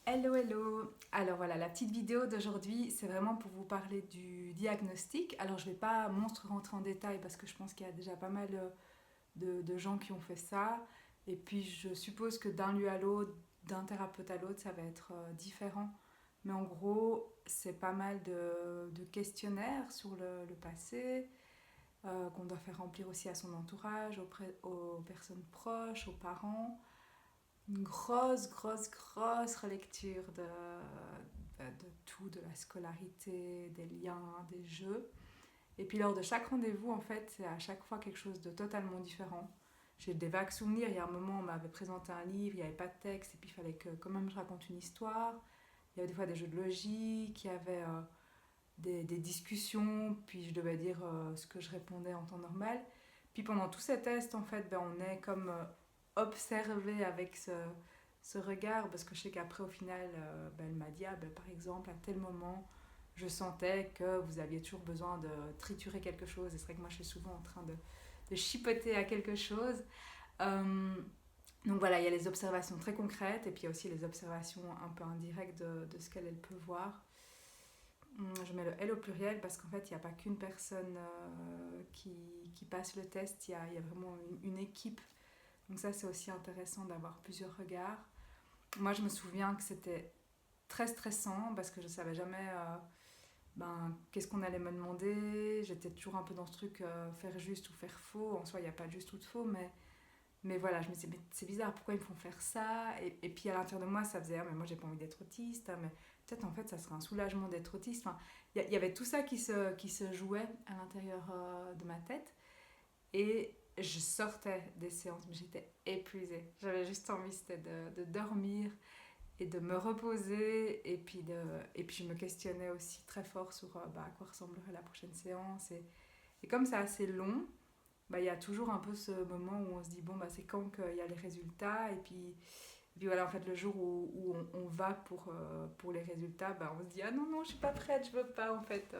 Hello, hello! Alors voilà, la petite vidéo d'aujourd'hui, c'est vraiment pour vous parler du diagnostic. Alors je vais pas monstre rentrer en détail parce que je pense qu'il y a déjà pas mal de gens qui ont fait ça. Et puis je suppose que d'un lieu à l'autre, d'un thérapeute à l'autre, ça va être différent. Mais en gros, c'est pas mal de questionnaires sur le passé, qu'on doit faire remplir aussi à son entourage, aux personnes proches, aux parents. Une grosse relecture de tout, de la scolarité, des liens, des jeux. Et puis lors de chaque rendez-vous, en fait, c'est à chaque fois quelque chose de totalement différent. J'ai des vagues souvenirs. Il y a un moment, on m'avait présenté un livre, il n'y avait pas de texte, et puis il fallait que quand même je raconte une histoire. Il y avait des fois des jeux de logique, il y avait des discussions, puis je devais dire ce que je répondais en temps normal. Puis pendant tous ces tests, en fait, ben, on est comme observé avec ce regard, parce que je sais qu'après, au final, ben, elle m'a dit, ah, ben, par exemple, à tel moment, je sentais que vous aviez toujours besoin de triturer quelque chose. Et c'est vrai que moi, je suis souvent en train de chipoter à quelque chose. Euh, donc voilà, il y a les observations très concrètes, et puis il y a aussi les observations un peu indirectes de ce qu'elle peut voir. Je mets le elle au pluriel parce qu'en fait, il n'y a pas qu'une personne qui passe le test, il y a vraiment une équipe. Donc ça, c'est aussi intéressant d'avoir plusieurs regards. Moi, je me souviens que c'était très stressant parce que je ne savais jamais qu'est-ce qu'on allait me demander. J'étais toujours un peu dans ce truc faire juste ou faire faux. En soi, il n'y a pas de juste ou de faux, mais voilà, je me disais, mais c'est bizarre, pourquoi ils me font faire ça et puis à l'intérieur de moi, ça faisait, ah, mais moi j'ai pas envie d'être autiste, ah, mais peut-être en fait ça serait un soulagement d'être autiste. Enfin, y avait tout ça qui se jouait à l'intérieur de ma tête et je sortais des séances, mais j'étais épuisée. J'avais juste envie, c'était de dormir et de me reposer et puis je me questionnais aussi très fort sur à quoi ressemblerait la prochaine séance et comme c'est assez long, bah, il y a toujours un peu ce moment où on se dit bon bah c'est quand qu'il y a les résultats et puis voilà en fait le jour où on va pour les résultats bah, on se dit ah non non je suis pas prête je veux pas en fait.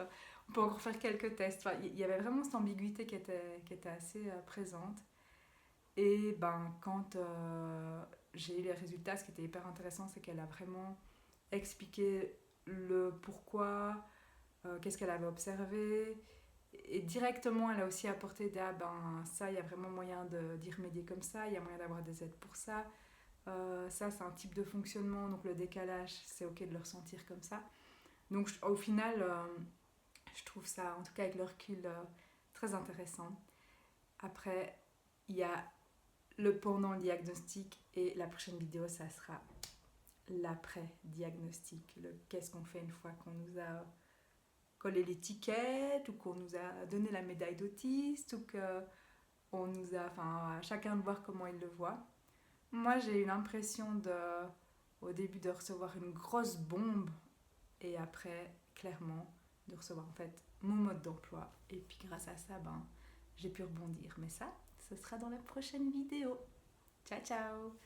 On peut encore faire quelques tests, enfin, il y avait vraiment cette ambiguïté qui était assez présente et ben quand j'ai eu les résultats ce qui était hyper intéressant c'est qu'elle a vraiment expliqué le pourquoi, qu'est-ce qu'elle avait observé. Et directement, elle a aussi apporté des, ah ben ça, il y a vraiment moyen d'y remédier comme ça, il y a moyen d'avoir des aides pour ça. Ça, c'est un type de fonctionnement, donc le décalage, c'est ok de le ressentir comme ça. Donc au final, je trouve ça, en tout cas avec le recul, très intéressant. Après, il y a le pendant diagnostic et la prochaine vidéo, ça sera l'après-diagnostic. Le qu'est-ce qu'on fait une fois qu'on nous a collé l'étiquette ou qu'on nous a donné la médaille d'autiste ou qu'on nous a... Enfin, à chacun de voir comment il le voit. Moi, j'ai eu l'impression au début de recevoir une grosse bombe et après, clairement, de recevoir en fait mon mode d'emploi. Et puis grâce à ça, ben, j'ai pu rebondir. Mais ça, ce sera dans la prochaine vidéo. Ciao, ciao!